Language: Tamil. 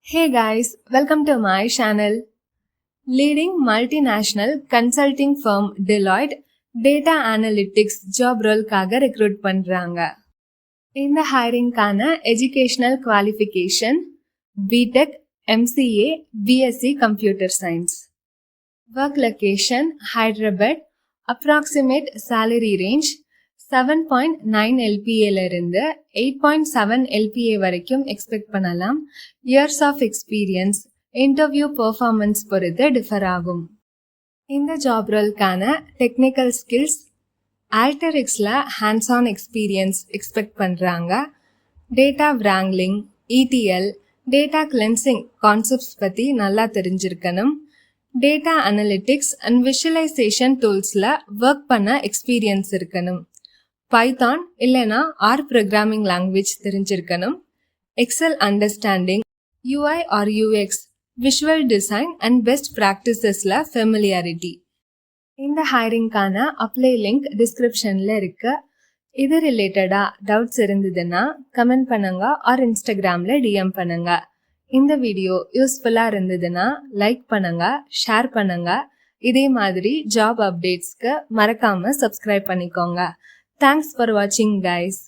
Hey guys, welcome to my channel. Leading multinational consulting firm Deloitte data analytics job roleக்காக recruit பண்றாங்க. இந்த hiringக்கான educational qualification BTech, MCA, BSc Computer Science. Work location Hyderabad. Approximate salary range 7.9 LPA இருந்து 8.7 LPA வரைக்கும் எக்ஸ்பெக்ட் பண்ணலாம். Years of experience interview performance பொறுத்து டிஃபர் ஆகும். இந்த ஜாப் ரோல்கான டெக்னிக்கல் ஸ்கில்ஸ் ஆல்டரிக்ஸில் ஹேண்ட்ஸ் ஆன் எக்ஸ்பீரியன்ஸ் எக்ஸ்பெக்ட் பண்ணுறாங்க. Data wrangling, ETL, data cleansing concepts பற்றி நல்லா தெரிஞ்சிருக்கணும். டேட்டா அனலிட்டிக்ஸ் அண்ட் விஷுவலைசேஷன் டூல்ஸில் ஒர்க் பண்ண எக்ஸ்பீரியன்ஸ் இருக்கணும். பைத்தான் இல்லைனா R ப்ரோக்ராமிங் லாங்குவேஜ் தெரிஞ்சிருக்கணும். Excel understanding, UI or UX, visual design and best ப்ராக்டிசஸில் ஃபெமிலியாரிட்டி. இந்த ஹைரிங்கான அப்ளை லிங்க் டிஸ்கிரிப்ஷனில் இருக்கு. இது ரிலேட்டடாக டவுட்ஸ் இருந்ததுன்னா கமெண்ட் பண்ணுங்க ஆர் இன்ஸ்டாகிராமில் DM பண்ணுங்க. இந்த வீடியோ யூஸ்ஃபுல்லாக இருந்ததுன்னா லைக் பண்ணுங்க, ஷேர் பண்ணுங்க. இதே மாதிரி ஜாப் அப்டேட்ஸ்க்கு மறக்காம சப்ஸ்கிரைப் பண்ணிக்கோங்க. தேங்க்ஸ் ஃபார் வாட்சிங் கைஸ்.